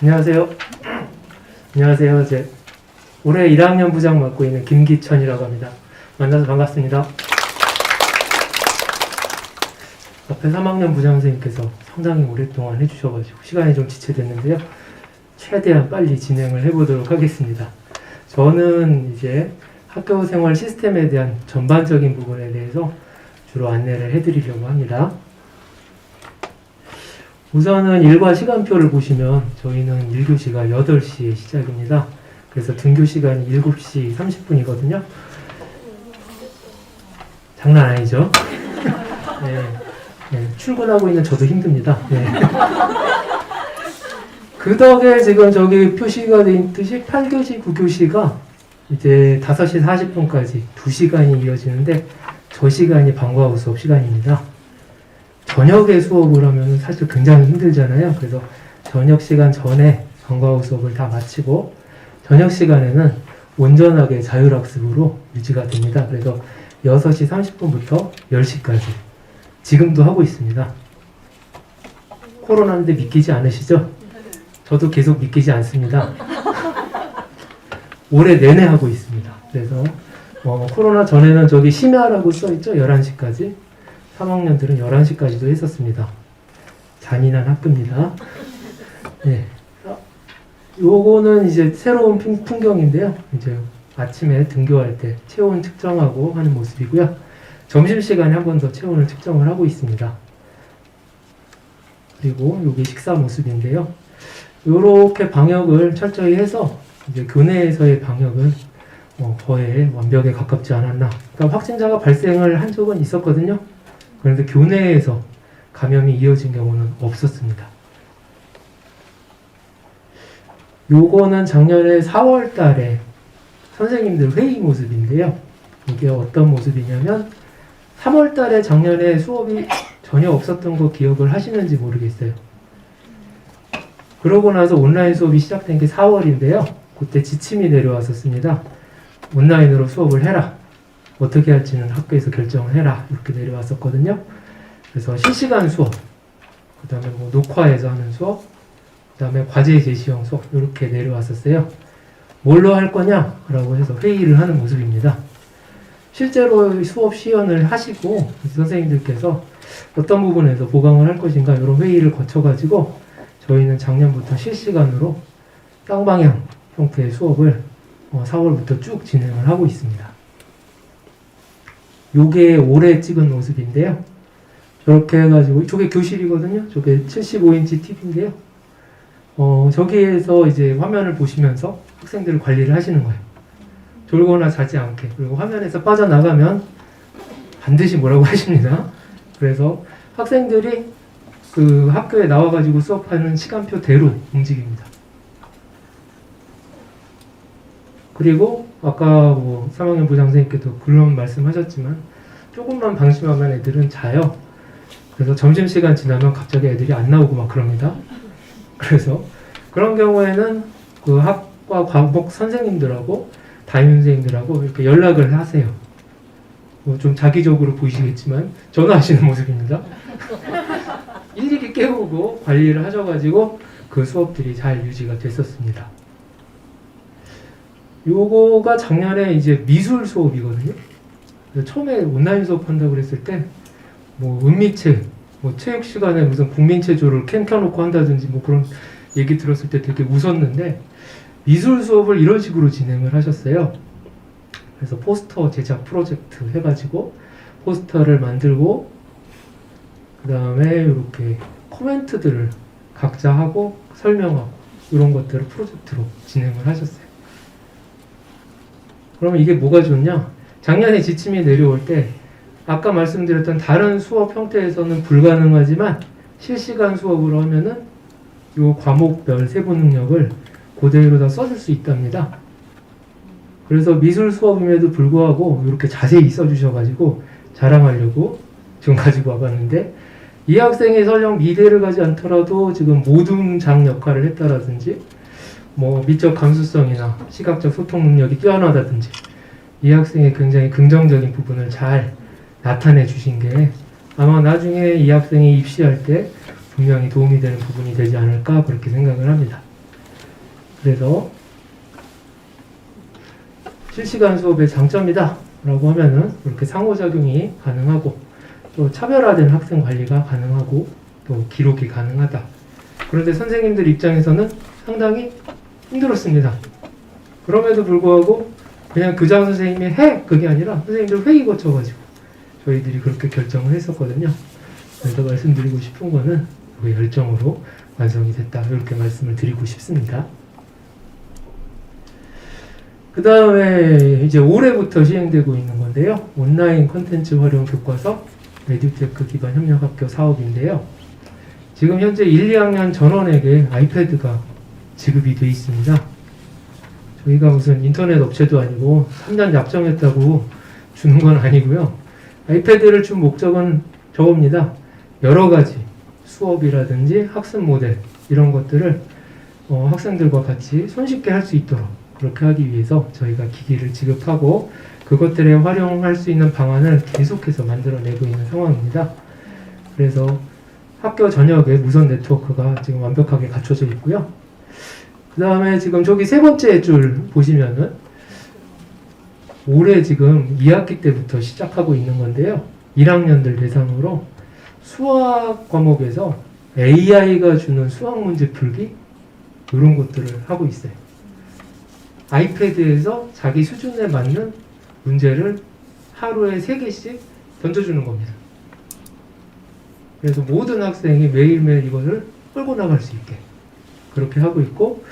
안녕하세요. 안녕하세요. 올해 1학년 부장 맡고 있는 김기천이라고 합니다. 만나서 반갑습니다. 앞에 3학년 부장 선생님께서 상당히 오랫동안 해주셔가지고 시간이 좀 지체됐는데요. 최대한 빨리 진행을 해보도록 하겠습니다. 저는 이제 학교 생활 시스템에 대한 전반적인 부분에 대해서 주로 안내를 해드리려고 합니다. 우선은 일과 시간표를 보시면 저희는 1교시가 8시에 시작입니다. 그래서 등교 시간이 7시 30분이거든요. 장난 아니죠? 네, 출근하고 있는 저도 힘듭니다. 네. 그 덕에 지금 저기 표시가 돼 있듯이 8교시, 9교시가 이제 5시 40분까지 2시간이 이어지는데 저 시간이 방과 후 수업 시간입니다. 저녁에 수업을 하면 사실 굉장히 힘들잖아요. 그래서 저녁 시간 전에 방과 후 수업을 다 마치고 저녁 시간에는 온전하게 자율학습으로 유지가 됩니다. 그래서 6시 30분부터 10시까지 지금도 하고 있습니다. 코로나인데 믿기지 않으시죠? 저도 계속 믿기지 않습니다. 올해 내내 하고 있습니다. 그래서 코로나 전에는 저기 심야라고 써있죠? 11시까지. 3학년들은 11시까지도 했었습니다. 잔인한 학교입니다. 네. 요거는 이제 새로운 풍경인데요. 이제 아침에 등교할 때 체온 측정하고 하는 모습이고요. 점심시간에 한 번 더 체온을 측정을 하고 있습니다. 그리고 여기 식사 모습인데요. 요렇게 방역을 철저히 해서 이제 교내에서의 방역은 거의 완벽에 가깝지 않았나. 그러니까 확진자가 발생을 한 적은 있었거든요. 그런데 교내에서 감염이 이어진 경우는 없었습니다. 요거는 작년에 4월 달에 선생님들 회의 모습인데요. 이게 어떤 모습이냐면 3월 달에 작년에 수업이 전혀 없었던 거 기억을 하시는지 모르겠어요. 그러고 나서 온라인 수업이 시작된 게 4월인데요. 그때 지침이 내려왔었습니다. 온라인으로 수업을 해라. 어떻게 할지는 학교에서 결정을 해라. 이렇게 내려왔었거든요. 그래서 실시간 수업, 그 다음에 녹화해서 하는 수업, 그 다음에 과제 제시형 수업 이렇게 내려왔었어요. 뭘로 할 거냐? 라고 해서 회의를 하는 모습입니다. 실제로 수업 시연을 하시고 선생님들께서 어떤 부분에서 보강을 할 것인가 이런 회의를 거쳐가지고 저희는 작년부터 실시간으로 쌍방향 형태의 수업을 4월부터 쭉 진행을 하고 있습니다. 요게 올해 찍은 모습인데요. 저렇게 해가지고 저게 교실이거든요. 저게 75인치 TV인데요. 저기에서 이제 화면을 보시면서 학생들을 관리를 하시는 거예요. 졸거나 자지 않게. 그리고 화면에서 빠져나가면 반드시 뭐라고 하십니다. 그래서 학생들이 그 학교에 나와가지고 수업하는 시간표대로 움직입니다. 그리고 아까 3학년 부장 선생님께도 물론 말씀하셨지만 조금만 방심하면 애들은 자요. 그래서 점심시간 지나면 갑자기 애들이 안 나오고 막 그럽니다. 그래서 그런 경우에는 그 학과 과목 선생님들하고 담임 선생님들하고 이렇게 연락을 하세요. 좀 자기적으로 보이시겠지만 전화하시는 모습입니다. 일일이 깨우고 관리를 하셔가지고 그 수업들이 잘 유지가 됐었습니다. 요거가 작년에 이제 미술 수업이거든요. 처음에 온라인 수업 한다고 그랬을 때 은미책, 체육 시간에 무슨 국민체조를 캔 켜놓고 한다든지 그런 얘기 들었을 때 되게 웃었는데 미술 수업을 이런 식으로 진행을 하셨어요. 그래서 포스터 제작 프로젝트 해가지고 포스터를 만들고 그 다음에 이렇게 코멘트들을 각자 하고 설명하고 이런 것들을 프로젝트로 진행을 하셨어요. 그러면 이게 뭐가 좋냐? 작년에 지침이 내려올 때 아까 말씀드렸던 다른 수업 형태에서는 불가능하지만 실시간 수업으로 하면은 요 과목별 세부 능력을 그대로 다 써줄 수 있답니다. 그래서 미술 수업임에도 불구하고 이렇게 자세히 써주셔가지고 자랑하려고 지금 가지고 와봤는데 이 학생이 설령 미대를 가지 않더라도 지금 모둠장 역할을 했다라든지 미적 감수성이나 시각적 소통 능력이 뛰어나다든지 이 학생의 굉장히 긍정적인 부분을 잘 나타내 주신 게 아마 나중에 이 학생이 입시할 때 분명히 도움이 되는 부분이 되지 않을까 그렇게 생각을 합니다. 그래서 실시간 수업의 장점이다 라고 하면은 이렇게 상호작용이 가능하고 또 차별화된 학생 관리가 가능하고 또 기록이 가능하다. 그런데 선생님들 입장에서는 상당히 힘들었습니다. 그럼에도 불구하고 그냥 교장 선생님이 해! 그게 아니라 선생님들 회의 거쳐가지고 저희들이 그렇게 결정을 했었거든요. 그래서 말씀드리고 싶은 거는 그 열정으로 완성이 됐다. 이렇게 말씀을 드리고 싶습니다. 그 다음에 이제 올해부터 시행되고 있는 건데요. 온라인 콘텐츠 활용 교과서 에듀테크 기반 협력학교 사업인데요. 지금 현재 1, 2학년 전원에게 아이패드가 지급이 되어 있습니다. 저희가 무슨 인터넷 업체도 아니고 3년 약정했다고 주는 건 아니고요. 아이패드를 준 목적은 저겁니다. 여러 가지 수업이라든지 학습 모델 이런 것들을 학생들과 같이 손쉽게 할 수 있도록 그렇게 하기 위해서 저희가 기기를 지급하고 그것들에 활용할 수 있는 방안을 계속해서 만들어내고 있는 상황입니다. 그래서 학교 전역에 무선 네트워크가 지금 완벽하게 갖춰져 있고요. 그 다음에 지금 저기 세 번째 줄 보시면은 올해 지금 2학기 때부터 시작하고 있는 건데요. 1학년들 대상으로 수학 과목에서 AI가 주는 수학 문제 풀기 이런 것들을 하고 있어요. 아이패드에서 자기 수준에 맞는 문제를 하루에 3개씩 던져주는 겁니다. 그래서 모든 학생이 매일매일 이것을 끌고 나갈 수 있게 그렇게 하고 있고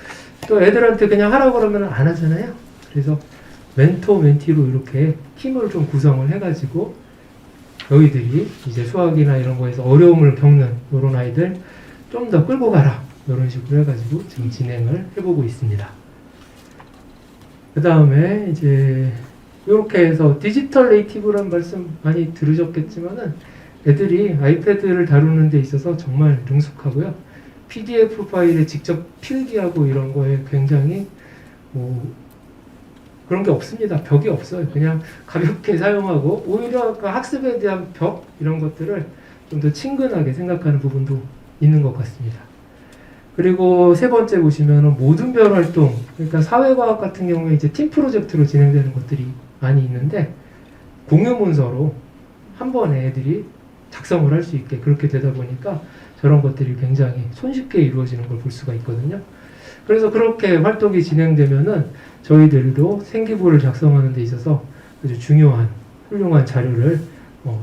또 애들한테 그냥 하라고 그러면 안 하잖아요. 그래서 멘토, 멘티로 이렇게 팀을 좀 구성을 해가지고 너희들이 이제 수학이나 이런 거에서 어려움을 겪는 이런 아이들 좀 더 끌고 가라 이런 식으로 해가지고 지금 진행을 해보고 있습니다. 그 다음에 이제 이렇게 해서 디지털 네이티브란 말씀 많이 들으셨겠지만은 애들이 아이패드를 다루는 데 있어서 정말 능숙하고요. PDF 파일에 직접 필기하고 이런 거에 굉장히 그런 게 없습니다. 벽이 없어요. 그냥 가볍게 사용하고 오히려 그 학습에 대한 벽 이런 것들을 좀 더 친근하게 생각하는 부분도 있는 것 같습니다. 그리고 세 번째 보시면은 모든 별 활동, 그러니까 사회과학 같은 경우에 이제 팀 프로젝트로 진행되는 것들이 많이 있는데 공유 문서로 한 번에 애들이 작성을 할 수 있게 그렇게 되다 보니까 저런 것들이 굉장히 손쉽게 이루어지는 걸 볼 수가 있거든요. 그래서 그렇게 활동이 진행되면은 저희들도 생기부를 작성하는 데 있어서 아주 중요한 훌륭한 자료를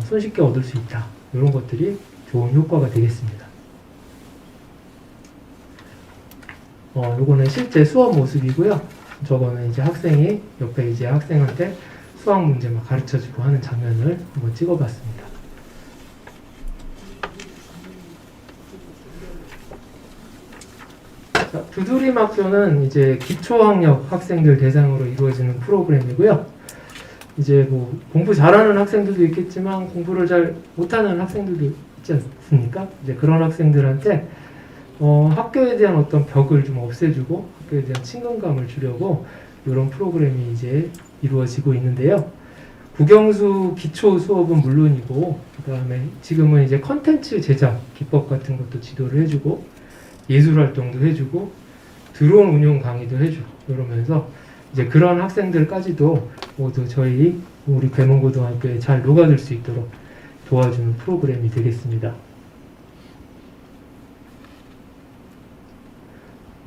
손쉽게 얻을 수 있다. 이런 것들이 좋은 효과가 되겠습니다. 요거는 실제 수업 모습이고요. 저거는 이제 학생이 옆에 이제 학생한테 수학 문제 막 가르쳐주고 하는 장면을 한번 찍어봤습니다. 자, 두드림 학교는 이제 기초학력 학생들 대상으로 이루어지는 프로그램이고요. 이제 뭐 공부 잘하는 학생들도 있겠지만 공부를 잘 못하는 학생들도 있지 않습니까? 이제 그런 학생들한테 학교에 대한 어떤 벽을 좀 없애주고 학교에 대한 친근감을 주려고 이런 프로그램이 이제 이루어지고 있는데요. 국영수 기초 수업은 물론이고 그 다음에 지금은 이제 컨텐츠 제작 기법 같은 것도 지도를 해주고 예술 활동도 해주고 드론 운용 강의도 해주고 이러면서 이제 그런 학생들까지도 모두 저희 우리 괴문고등학교에 잘 녹아들 수 있도록 도와주는 프로그램이 되겠습니다.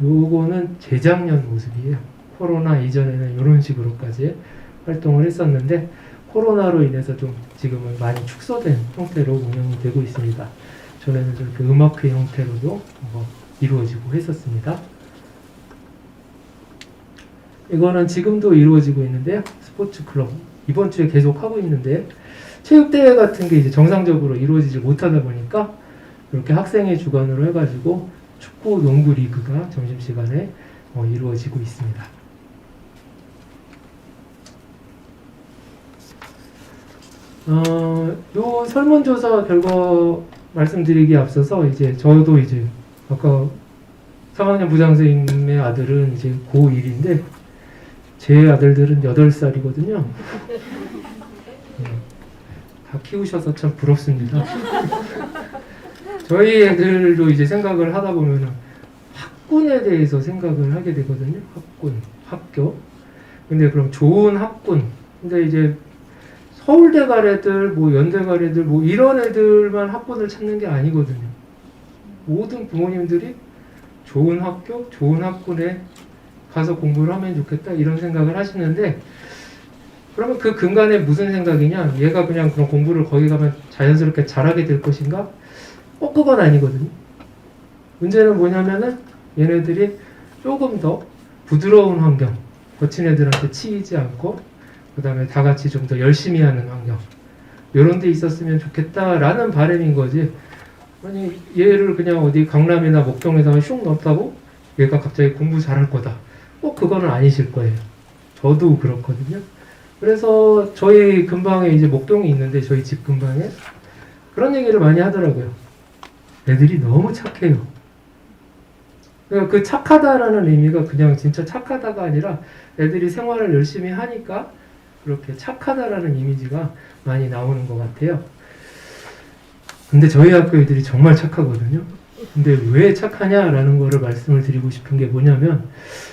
요거는 재작년 모습이에요. 코로나 이전에는 이런 식으로까지 활동을 했었는데 코로나로 인해서 좀 지금은 많이 축소된 형태로 운영이 되고 있습니다. 전에는 저렇게 음악회 형태로도 이루어지고 했었습니다. 이거는 지금도 이루어지고 있는데요. 스포츠 클럽 이번 주에 계속 하고 있는데 체육대회 같은 게 이제 정상적으로 이루어지지 못하다 보니까 이렇게 학생의 주관으로 해가지고 축구, 농구 리그가 점심시간에 이루어지고 있습니다. 요 설문조사 결과 말씀드리기에 앞서서 이제 저도 이제 아까 3학년 부장선생님의 아들은 이제 고1인데 제 아들들은 8살이거든요. 다 키우셔서 참 부럽습니다. 저희 애들도 이제 생각을 하다 보면은 학군에 대해서 생각을 하게 되거든요. 학군, 학교. 근데 그럼 좋은 학군. 근데 이제 서울대 갈 애들, 뭐 연대 갈 애들, 뭐 이런 애들만 학군을 찾는 게 아니거든요. 모든 부모님들이 좋은 학교, 좋은 학군에 가서 공부를 하면 좋겠다 이런 생각을 하시는데, 그러면 그 근간에 무슨 생각이냐? 얘가 그냥 그런 공부를 거기 가면 자연스럽게 잘하게 될 것인가? 꼭 그건 아니거든요. 문제는 뭐냐면은 얘네들이 조금 더 부드러운 환경, 거친 애들한테 치이지 않고 그 다음에 다 같이 좀 더 열심히 하는 환경, 이런 데 있었으면 좋겠다라는 바람인 거지. 아니 얘를 그냥 어디 강남이나 목동에다가 슉 넣었다고 얘가 갑자기 공부 잘할 거다, 꼭 그거는 아니실 거예요. 저도 그렇거든요. 그래서 저희 근방에 이제 목동이 있는데 저희 집 근방에 그런 얘기를 많이 하더라고요. 애들이 너무 착해요. 그러니까 그 착하다라는 의미가 그냥 진짜 착하다가 아니라 애들이 생활을 열심히 하니까 그렇게 착하다라는 이미지가 많이 나오는 것 같아요. 근데 저희 학교 애들이 정말 착하거든요. 근데 왜 착하냐라는 거를 말씀을 드리고 싶은 게 뭐냐면,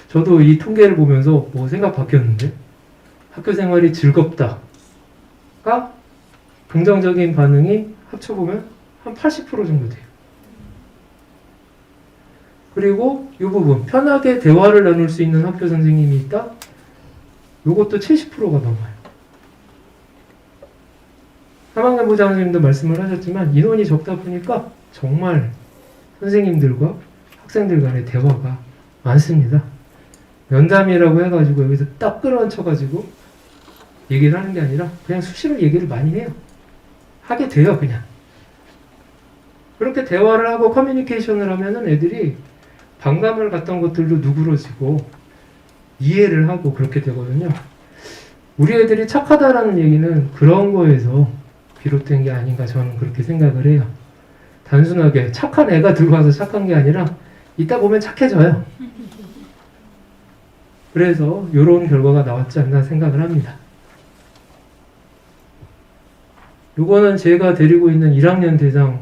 저도 이 통계를 보면서 뭐 생각 바뀌었는데, 학교 생활이 즐겁다가 긍정적인 반응이 합쳐보면 한 80% 정도 돼요. 그리고 이 부분, 편하게 대화를 나눌 수 있는 학교 선생님이 있다? 이것도 70%가 넘어요. 3학년 부장 선생님도 말씀을 하셨지만 인원이 적다 보니까 정말 선생님들과 학생들 간의 대화가 많습니다. 면담이라고 해가지고 여기서 딱 끌어앉혀가지고 얘기를 하는 게 아니라 그냥 수시로 얘기를 많이 해요. 하게 돼요, 그냥. 그렇게 대화를 하고 커뮤니케이션을 하면은 애들이 반감을 갖던 것들도 누그러지고 이해를 하고 그렇게 되거든요. 우리 애들이 착하다라는 얘기는 그런 거에서 비롯된 게 아닌가 저는 그렇게 생각을 해요. 단순하게 착한 애가 들어와서 착한 게 아니라 이따 보면 착해져요. 그래서 이런 결과가 나왔지 않나 생각을 합니다. 요거는 제가 데리고 있는 1학년 대상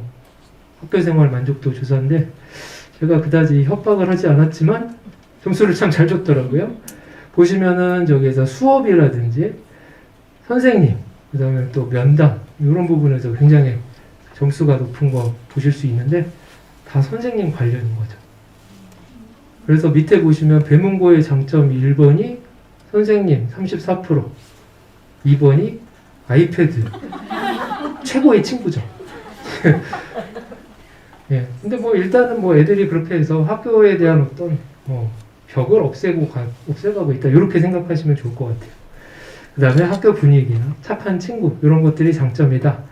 학교생활 만족도 조사인데, 제가 그다지 협박을 하지 않았지만 점수를 참 잘 줬더라고요. 보시면은 저기에서 수업이라든지 선생님, 그 다음에 또 면담, 이런 부분에서 굉장히 점수가 높은 거 보실 수 있는데 다 선생님 관련인 거죠. 그래서 밑에 보시면 배문고의 장점이 1번이 선생님 34%, 2번이 아이패드, 최고의 친구죠. 예. 근데 뭐 일단은 뭐 애들이 그렇게 해서 학교에 대한 어떤 벽을 없애가고 있다, 이렇게 생각하시면 좋을 것 같아요. 그 다음에 학교 분위기나 착한 친구, 이런 것들이 장점이다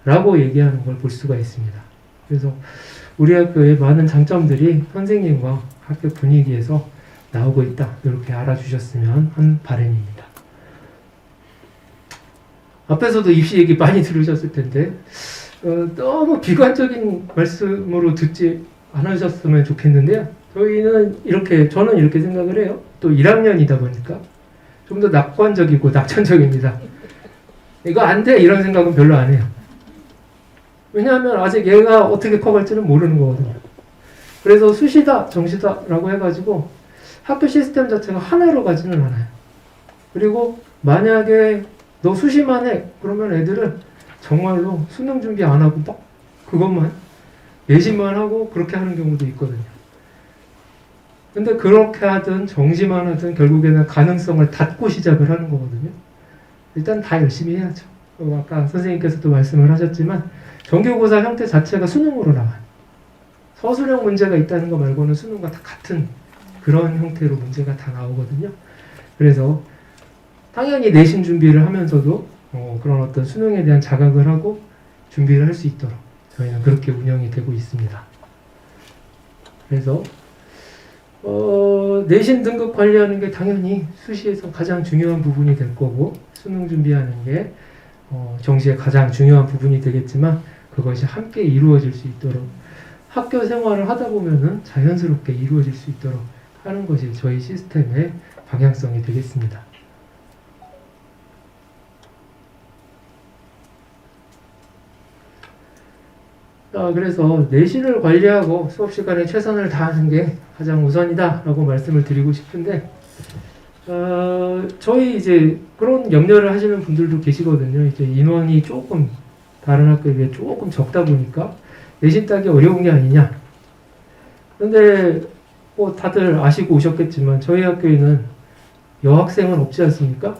라고 얘기하는 걸 볼 수가 있습니다. 그래서 우리 학교의 많은 장점들이 선생님과 학교 분위기에서 나오고 있다, 이렇게 알아주셨으면 한 바람입니다. 앞에서도 입시 얘기 많이 들으셨을 텐데 너무 비관적인 말씀으로 듣지 않으셨으면 좋겠는데요. 저는 이렇게 생각을 해요. 또 1학년이다 보니까 좀 더 낙관적이고 낙천적입니다. 이거 안 돼, 이런 생각은 별로 안 해요. 왜냐하면 아직 얘가 어떻게 커갈지는 모르는 거거든요. 그래서 수시다, 정시다 라고 해가지고 학교 시스템 자체가 하나로 가지는 않아요. 그리고 만약에 너 수시만 해, 그러면 애들은 정말로 수능 준비 안 하고 막 그것만 예시만 하고 그렇게 하는 경우도 있거든요. 근데 그렇게 하든 정시만 하든 결국에는 가능성을 닫고 시작을 하는 거거든요. 일단 다 열심히 해야죠. 아까 선생님께서도 말씀을 하셨지만 정규고사 형태 자체가 수능으로 나와요. 서술형 문제가 있다는 거 말고는 수능과 다 같은 그런 형태로 문제가 다 나오거든요. 그래서 당연히 내신 준비를 하면서도 그런 어떤 수능에 대한 자각을 하고 준비를 할 수 있도록 저희는 그렇게 운영이 되고 있습니다. 그래서 내신 등급 관리하는 게 당연히 수시에서 가장 중요한 부분이 될 거고, 수능 준비하는 게 정시의 가장 중요한 부분이 되겠지만, 그것이 함께 이루어질 수 있도록 학교 생활을 하다 보면은 자연스럽게 이루어질 수 있도록 하는 것이 저희 시스템의 방향성이 되겠습니다. 그래서 내신을 관리하고 수업 시간에 최선을 다하는 게 가장 우선이다라고 말씀을 드리고 싶은데, 저희 이제 그런 염려를 하시는 분들도 계시거든요. 이제 인원이 조금 다른 학교에 비해 조금 적다 보니까 내신 따기 어려운 게 아니냐. 근데 뭐 다들 아시고 오셨겠지만 저희 학교에는 여학생은 없지 않습니까?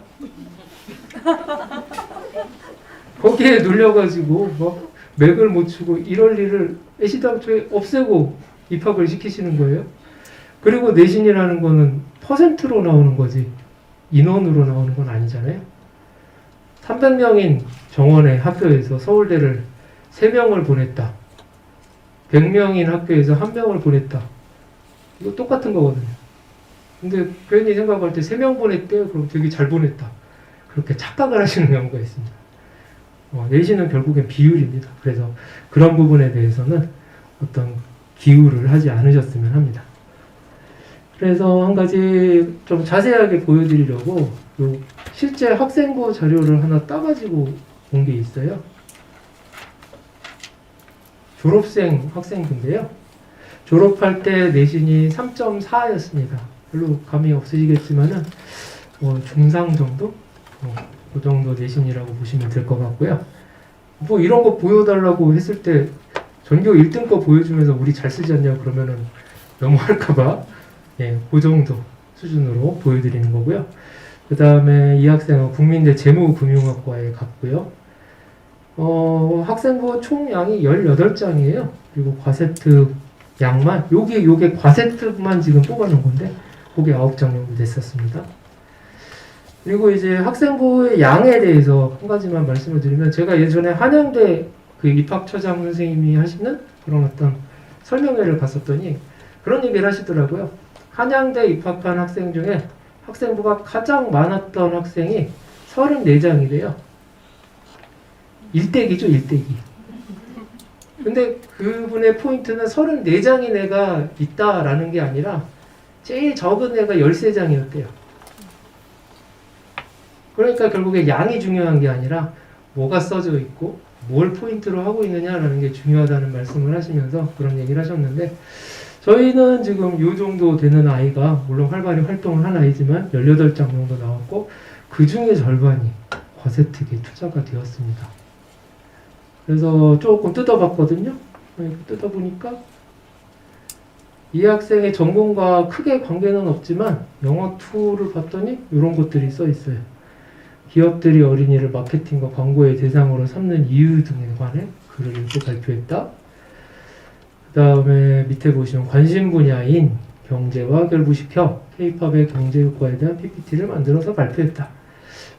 거기에 눌려가지고 뭐 맥을 못 추고 이럴 일을 애시당초에 없애고 입학을 시키시는 거예요. 그리고 내신이라는 거는 퍼센트로 나오는 거지 인원으로 나오는 건 아니잖아요. 300명인 정원의 학교에서 서울대를 3명을 보냈다. 100명인 학교에서 1명을 보냈다. 이거 똑같은 거거든요. 근데 괜히 생각할 때 3명 보냈대? 그럼 되게 잘 보냈다. 그렇게 착각을 하시는 경우가 있습니다. 내신은 결국엔 비율입니다. 그래서 그런 부분에 대해서는 어떤 기울을 하지 않으셨으면 합니다. 그래서 한 가지 좀 자세하게 보여드리려고 실제 학생부 자료를 하나 따가지고 온 게 있어요. 졸업생 학생부인데요. 졸업할 때 내신이 3.4였습니다. 별로 감이 없으시겠지만은 중상 정도? 그 정도 내신이라고 보시면 될 것 같고요. 뭐 이런 거 보여달라고 했을 때 전교 1등 거 보여주면서 우리 잘 쓰지 않냐 그러면은 너무할까봐 그 정도 수준으로 보여드리는 거고요. 그 다음에 이 학생은 국민대 재무금융학과에 갔고요. 학생부 총 양이 18장이에요. 그리고 과세특 양만, 요게 과세특만 지금 뽑아놓은 건데, 그게 9장 정도 됐었습니다. 그리고 이제 학생부의 양에 대해서 한 가지만 말씀을 드리면, 제가 예전에 한양대 그 입학처장 선생님이 하시는 그런 어떤 설명회를 갔었더니, 그런 얘기를 하시더라고요. 한양대 입학한 학생 중에 학생부가 가장 많았던 학생이 34장이래요. 일대기죠, 일대기. 근데 그분의 포인트는 34장인 애가 있다라는 게 아니라 제일 적은 애가 13장이었대요. 그러니까 결국에 양이 중요한 게 아니라 뭐가 써져 있고 뭘 포인트로 하고 있느냐라는 게 중요하다는 말씀을 하시면서 그런 얘기를 하셨는데, 저희는 지금 이 정도 되는 아이가 물론 활발히 활동을 한 아이지만 18장 정도 나왔고 그 중에 절반이 과세특에 투자가 되었습니다. 그래서 조금 뜯어봤거든요. 뜯어보니까 이 학생의 전공과 크게 관계는 없지만 영어2를 봤더니 이런 것들이 써 있어요. 기업들이 어린이를 마케팅과 광고의 대상으로 삼는 이유 등에 관해 글을 읽고 발표했다. 그 다음에 밑에 보시면 관심 분야인 경제와 결부시켜 K-팝의 경제 효과에 대한 PPT를 만들어서 발표했다.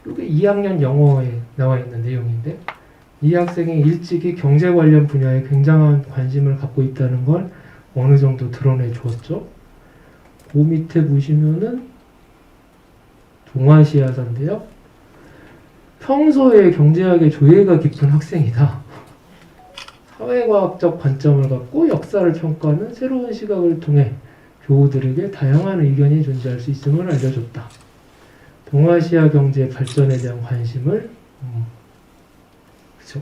이게 2학년 영어에 나와 있는 내용인데, 이 학생이 일찍이 경제 관련 분야에 굉장한 관심을 갖고 있다는 걸 어느 정도 드러내 주었죠. 그 밑에 보시면은 동아시아사인데요. 평소에 경제학에 조예가 깊은 학생이다. 사회과학적 관점을 갖고 역사를 평가하는 새로운 시각을 통해 교우들에게 다양한 의견이 존재할 수 있음을 알려줬다. 동아시아 경제 발전에 대한 관심을 그쵸?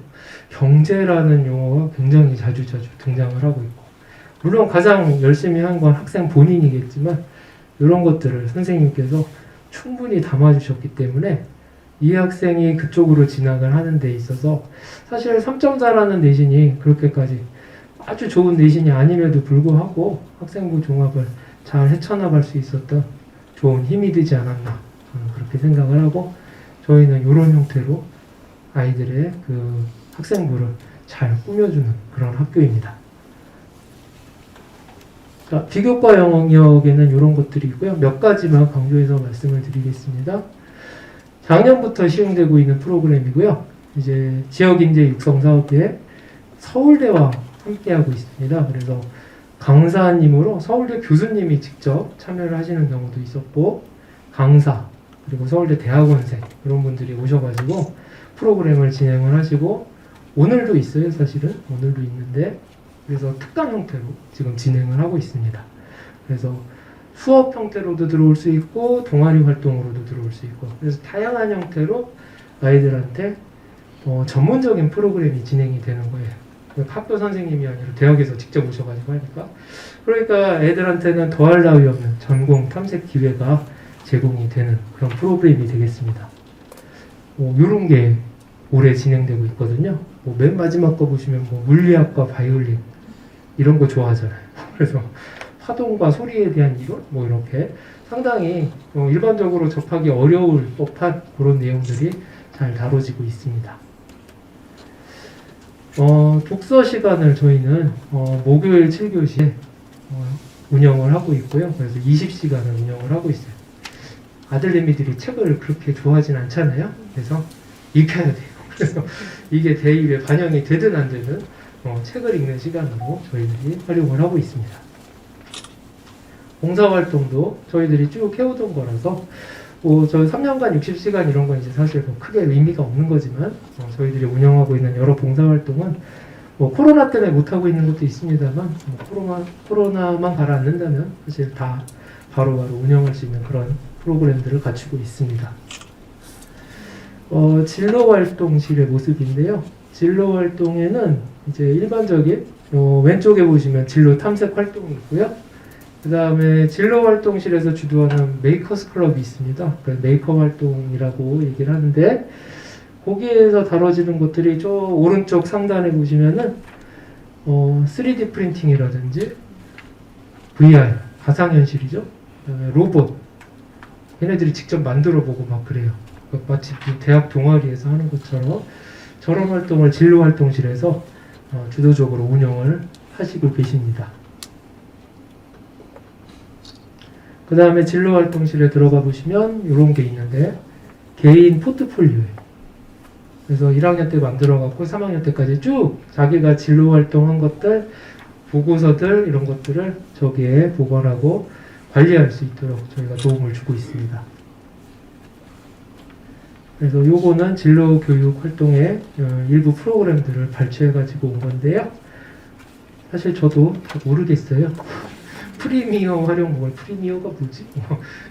경제라는 용어가 굉장히 자주 등장을 하고 있고, 물론 가장 열심히 한 건 학생 본인이겠지만 이런 것들을 선생님께서 충분히 담아주셨기 때문에 이 학생이 그쪽으로 진학을 하는 데 있어서 사실 3.4라는 내신이 그렇게까지 아주 좋은 내신이 아님에도 불구하고 학생부 종합을 잘 헤쳐나갈 수 있었던 좋은 힘이 되지 않았나, 저는 그렇게 생각을 하고, 저희는 이런 형태로 아이들의 그 학생부를 잘 꾸며주는 그런 학교입니다. 자, 비교과 영역에는 이런 것들이 있고요. 몇 가지만 강조해서 말씀을 드리겠습니다. 작년부터 시행되고 있는 프로그램이고요. 이제 지역인재 육성 사업에 서울대와 함께하고 있습니다. 그래서 강사님으로 서울대 교수님이 직접 참여를 하시는 경우도 있었고, 강사, 그리고 서울대 대학원생 이런 분들이 오셔가지고 프로그램을 진행을 하시고, 오늘도 있어요. 사실은 오늘도 있는데, 그래서 특강 형태로 지금 진행을 하고 있습니다. 그래서 수업 형태로도 들어올 수 있고 동아리 활동으로도 들어올 수 있고, 그래서 다양한 형태로 아이들한테 전문적인 프로그램이 진행이 되는 거예요. 학교 선생님이 아니라 대학에서 직접 오셔가지고 하니까. 그러니까 애들한테는 더할 나위 없는 전공 탐색 기회가 제공이 되는 그런 프로그램이 되겠습니다. 이런 게 올해 진행되고 있거든요. 맨 마지막 거 보시면 물리학과 바이올린 이런 거 좋아하잖아요. 그래서 파동과 소리에 대한 이론 이렇게 상당히 일반적으로 접하기 어려울 법한 그런 내용들이 잘 다뤄지고 있습니다. 독서 시간을 저희는 목요일 7교시에 운영을 하고 있고요. 그래서 20시간을 운영을 하고 있어요. 아들내미들이 책을 그렇게 좋아하진 않잖아요. 그래서 읽혀야 돼요. 그래서 이게 대입에 반영이 되든 안 되든 책을 읽는 시간으로 저희들이 활용을 하고 있습니다. 봉사활동도 저희들이 쭉 해오던 거라서 저희 3년간 60시간 이런 건 이제 사실 크게 의미가 없는 거지만 저희들이 운영하고 있는 여러 봉사활동은 코로나 때문에 못하고 있는 것도 있습니다만 코로나만 가라앉는다면 사실 다 바로바로 운영할 수 있는 그런 프로그램들을 갖추고 있습니다. 진로활동실의 모습인데요. 진로활동에는 이제 일반적인 왼쪽에 보시면 진로 탐색 활동이 있고요. 그 다음에 진로활동실에서 주도하는 메이커스 클럽이 있습니다. 메이커 활동이라고 얘기를 하는데 거기에서 다뤄지는 것들이 저 오른쪽 상단에 보시면은 3D 프린팅이라든지 VR, 가상현실이죠. 그다음에 로봇 얘네들이 직접 만들어보고 막 그래요. 마치 대학 동아리에서 하는 것처럼 저런 활동을 진로활동실에서 주도적으로 운영을 하시고 계십니다. 그 다음에 진로활동실에 들어가 보시면 이런 게 있는데 개인 포트폴리오예요. 그래서 1학년 때 만들어갖고 3학년 때까지 쭉 자기가 진로활동한 것들, 보고서들 이런 것들을 저기에 보관하고 관리할 수 있도록 저희가 도움을 주고 있습니다. 그래서 요거는 진로교육 활동의 일부 프로그램들을 발췌해가지고 온 건데요. 사실 저도 잘 모르겠어요. 프리미어 활용법을 프리미어가 뭐지?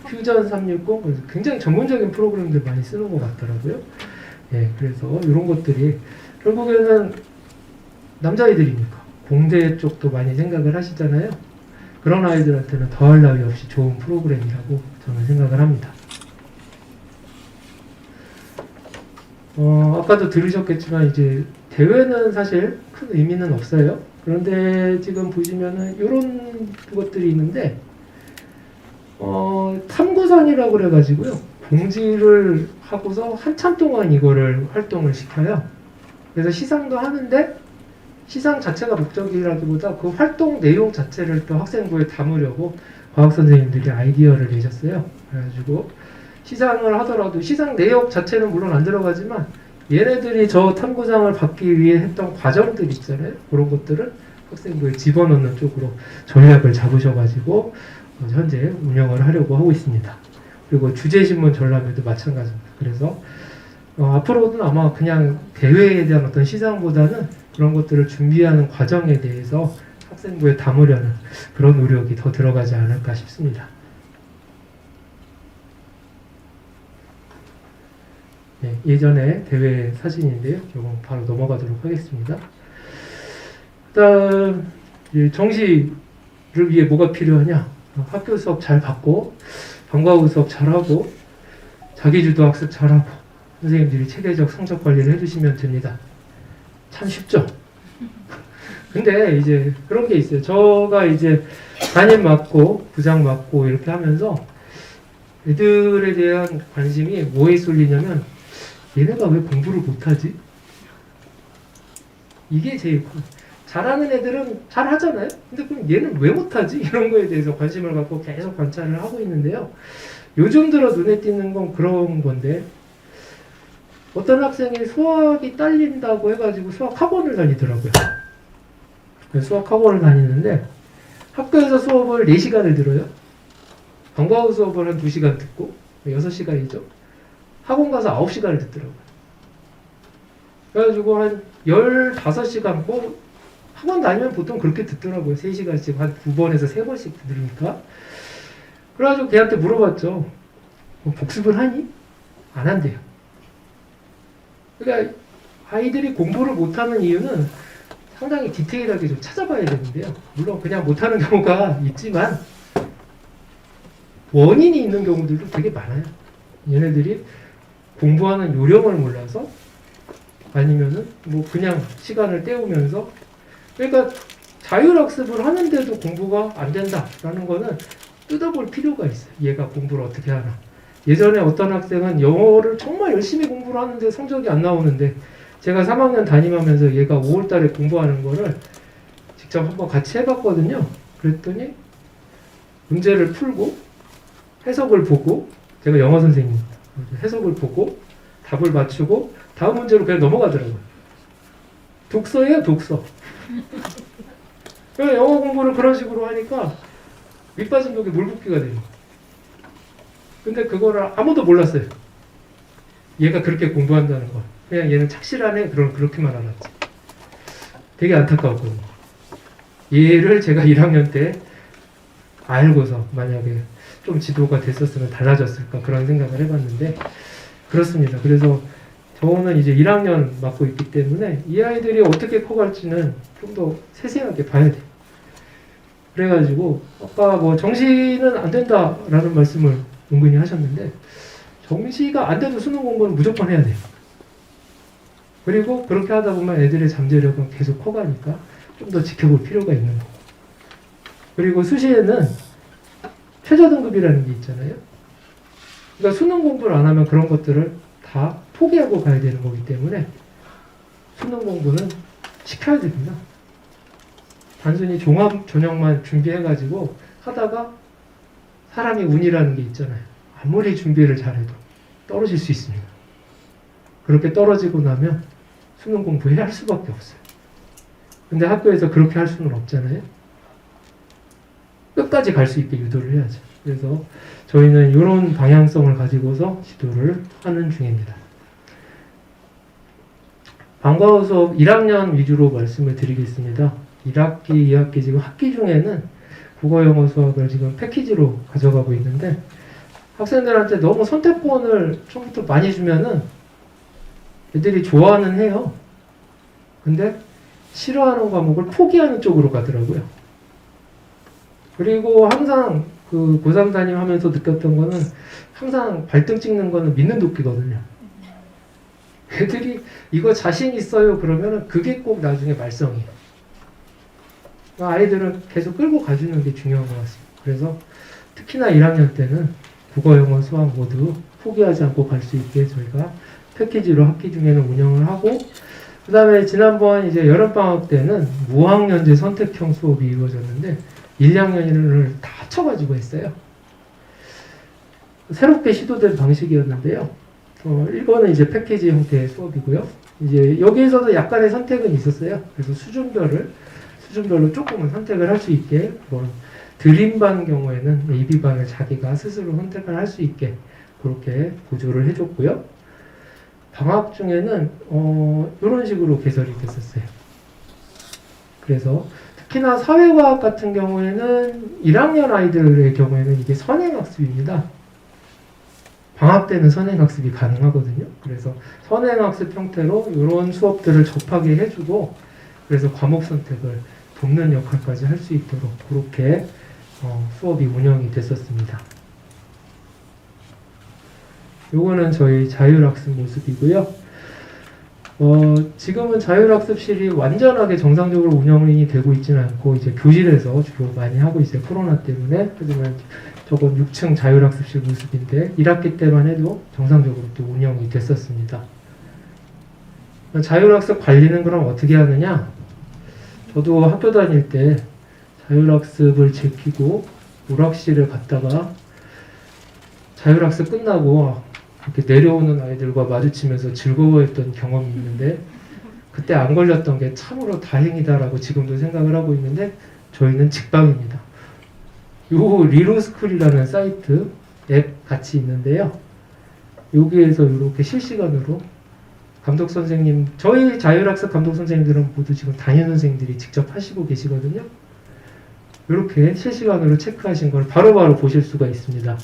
퓨전 360 굉장히 전문적인 프로그램들 많이 쓰는 것 같더라고요. 예, 그래서 이런 것들이 결국에는 남자애들이니까 공대 쪽도 많이 생각을 하시잖아요. 그런 아이들한테는 더할 나위 없이 좋은 프로그램이라고 저는 생각을 합니다. 아까도 들으셨겠지만 이제 대회는 사실 큰 의미는 없어요. 그런데 지금 보시면은 이런 것들이 있는데 탐구산이라고 그래가지고요. 공지를 하고서 한참 동안 이거를 활동을 시켜요. 그래서 시상도 하는데 시상 자체가 목적이라기보다 그 활동 내용 자체를 또 학생부에 담으려고 과학 선생님들이 아이디어를 내셨어요. 그래가지고 시상을 하더라도 시상 내역 자체는 물론 안 들어가지만 얘네들이 저 탐구상을 받기 위해 했던 과정들 있잖아요. 그런 것들을 학생부에 집어넣는 쪽으로 전략을 잡으셔가지고 현재 운영을 하려고 하고 있습니다. 그리고 주제신문 전람회도 마찬가지입니다. 그래서 앞으로는 아마 그냥 대회에 대한 어떤 시상보다는 그런 것들을 준비하는 과정에 대해서 학생부에 담으려는 그런 노력이 더 들어가지 않을까 싶습니다. 네, 예전에 대회 사진인데요. 이건 바로 넘어가도록 하겠습니다. 일단 정시를 위해 뭐가 필요하냐? 학교 수업 잘 받고 방과후 수업 잘하고 자기주도 학습 잘하고 선생님들이 체계적 성적 관리를 해주시면 됩니다. 참 쉽죠? 근데 이제 그런 게 있어요. 저가 이제 담임 맡고 부장 맡고 이렇게 하면서 애들에 대한 관심이 뭐에 쏠리냐면 얘네가 왜 공부를 못하지? 이게 제일 잘하는 애들은 잘하잖아요. 근데 그럼 얘는 왜 못하지? 이런 거에 대해서 관심을 갖고 계속 관찰을 하고 있는데요. 요즘 들어 눈에 띄는 건 그런 건데 어떤 학생이 수학이 딸린다고 해가지고 수학 학원을 다니더라고요. 수학 학원을 다니는데 학교에서 수업을 4시간을 들어요. 방과후 수업을 한 2시간 듣고 6시간이죠. 학원 가서 9시간을 듣더라고요. 그래가지고 한 15시간 학원 다니면 보통 그렇게 듣더라고요. 3시간씩 한 2번에서 3번씩 들으니까. 그래가지고 걔한테 물어봤죠. 복습을 하니? 안 한대요. 그러니까 아이들이 공부를 못하는 이유는 상당히 디테일하게 좀 찾아봐야 되는데요. 물론 그냥 못하는 경우가 있지만 원인이 있는 경우들도 되게 많아요. 얘네들이 공부하는 요령을 몰라서 아니면은 뭐 그냥 시간을 때우면서 그러니까 자율학습을 하는데도 공부가 안 된다라는 거는 뜯어볼 필요가 있어요. 얘가 공부를 어떻게 하나. 예전에 어떤 학생은 영어를 정말 열심히 공부를 하는데 성적이 안 나오는데 제가 3학년 담임하면서 얘가 5월 달에 공부하는 거를 직접 한번 같이 해봤거든요. 그랬더니 문제를 풀고 해석을 보고 제가 영어 선생님입니다. 해석을 보고 답을 맞추고 다음 문제로 그냥 넘어가더라고요. 독서예요, 독서. 영어 공부를 그런 식으로 하니까 밑빠진 독에 물 붓기가 돼요. 근데 그거를 아무도 몰랐어요. 얘가 그렇게 공부한다는 거. 그냥 얘는 착실하네. 그럼 그렇게만 알았지. 되게 안타까웠거든요. 얘를 제가 1학년 때 알고서 만약에 좀 지도가 됐었으면 달라졌을까 그런 생각을 해봤는데 그렇습니다. 그래서 저는 이제 1학년 맡고 있기 때문에 이 아이들이 어떻게 커갈지는 좀 더 세세하게 봐야 돼요. 그래가지고 아까 뭐 정시는 안 된다라는 말씀을 은근히 하셨는데 정시가 안 돼도 수능 공부는 무조건 해야 돼요. 그리고 그렇게 하다 보면 애들의 잠재력은 계속 커가니까 좀 더 지켜볼 필요가 있는 거고. 그리고 수시에는 최저등급이라는 게 있잖아요. 그러니까 수능 공부를 안 하면 그런 것들을 다 포기하고 가야 되는 거기 때문에 수능 공부는 시켜야 됩니다. 단순히 종합 전형만 준비해가지고 하다가 사람이 운이라는 게 있잖아요. 아무리 준비를 잘해도 떨어질 수 있습니다. 그렇게 떨어지고 나면 수능 공부해야 할 수밖에 없어요. 근데 학교에서 그렇게 할 수는 없잖아요. 끝까지 갈 수 있게 유도를 해야죠. 그래서 저희는 이런 방향성을 가지고서 지도를 하는 중입니다. 방과후 수업 1학년 위주로 말씀을 드리겠습니다. 1학기, 2학기 지금 학기 중에는 국어, 영어, 수학을 지금 패키지로 가져가고 있는데 학생들한테 너무 선택권을 처음부터 많이 주면은 애들이 좋아는 해요. 근데 싫어하는 과목을 포기하는 쪽으로 가더라고요. 그리고 항상 그 고3 담임 하면서 느꼈던 거는 항상 발등 찍는 거는 믿는 도끼거든요. 애들이 이거 자신 있어요 그러면은 그게 꼭 나중에 말썽이에요. 아이들은 계속 끌고 가주는 게 중요한 것 같습니다. 그래서 특히나 1학년 때는 국어, 영어, 수학 모두 포기하지 않고 갈 수 있게 저희가 패키지로 학기 중에는 운영을 하고 그 다음에 지난번 이제 여름방학 때는 무학년제 선택형 수업이 이루어졌는데 1, 2학년을 다 합쳐가지고 했어요. 새롭게 시도된 방식이었는데요. 이거는 이제 패키지 형태의 수업이고요. 이제 여기에서도 약간의 선택은 있었어요. 그래서 수준별로 조금은 선택을 할 수 있게 뭐 드림반 경우에는 AB반을 자기가 스스로 선택을 할 수 있게 그렇게 보조를 해줬고요. 방학 중에는 이런 식으로 개설이 됐었어요. 그래서 특히나 사회과학 같은 경우에는 1학년 아이들의 경우에는 이게 선행학습입니다. 방학 때는 선행학습이 가능하거든요. 그래서 선행학습 형태로 이런 수업들을 접하게 해주고 그래서 과목 선택을 돕는 역할까지 할 수 있도록 그렇게 수업이 운영이 됐었습니다. 요거는 저희 자율학습 모습이고요. 지금은 자율학습실이 완전하게 정상적으로 운영이 되고 있지는 않고 이제 교실에서 주로 많이 하고 있어요. 코로나 때문에. 하지만 저건 6층 자율학습실 모습인데 1학기 때만 해도 정상적으로 또 운영이 됐었습니다. 자율학습 관리는 그럼 어떻게 하느냐? 저도 학교 다닐 때 자율학습을 제끼고 오락실을 갔다가 자율학습 끝나고 이렇게 내려오는 아이들과 마주치면서 즐거워했던 경험이 있는데 그때 안 걸렸던 게 참으로 다행이다라고 지금도 생각을 하고 있는데 저희는 직방입니다. 요 리로스쿨이라는 사이트 앱 같이 있는데요. 여기에서 이렇게 실시간으로 감독 선생님, 저희 자율학습 감독 선생님들은 모두 지금 담임 선생님들이 직접 하시고 계시거든요. 이렇게 실시간으로 체크하신 걸 바로바로 보실 수가 있습니다.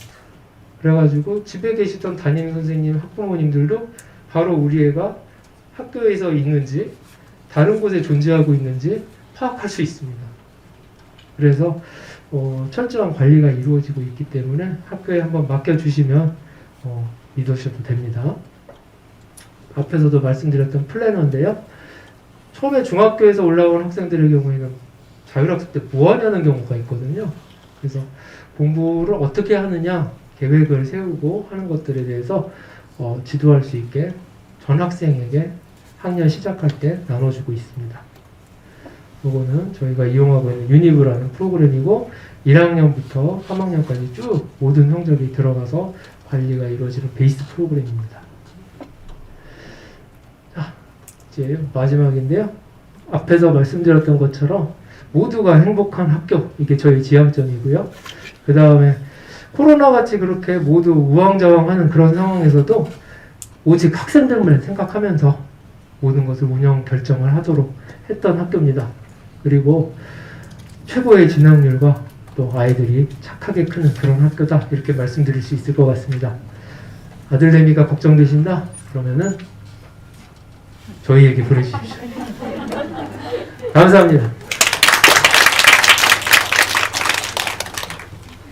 그래가지고 집에 계시던 담임 선생님, 학부모님들도 바로 우리 애가 학교에서 있는지 다른 곳에 존재하고 있는지 파악할 수 있습니다. 그래서 철저한 관리가 이루어지고 있기 때문에 학교에 한번 맡겨주시면 믿으셔도 됩니다. 앞에서도 말씀드렸던 플래너인데요. 처음에 중학교에서 올라온 학생들의 경우에는 자율학습 때 뭐 하냐는 경우가 있거든요. 그래서 공부를 어떻게 하느냐 계획을 세우고 하는 것들에 대해서 지도할 수 있게 전 학생에게 학년 시작할 때 나눠주고 있습니다. 이거는 저희가 이용하고 있는 유니브라는 프로그램이고 1학년부터 3학년까지 쭉 모든 성적이 들어가서 관리가 이루어지는 베이스 프로그램입니다. 자, 이제 마지막인데요. 앞에서 말씀드렸던 것처럼 모두가 행복한 학교, 이게 저희 지향점이고요. 그 다음에 코로나같이 그렇게 모두 우왕좌왕하는 그런 상황에서도 오직 학생들만 생각하면서 모든 것을 운영 결정을 하도록 했던 학교입니다. 그리고 최고의 진학률과 또 아이들이 착하게 크는 그런 학교다, 이렇게 말씀드릴 수 있을 것 같습니다. 아들내미가 걱정되신다? 그러면은 저희에게 보내주십시오. 감사합니다.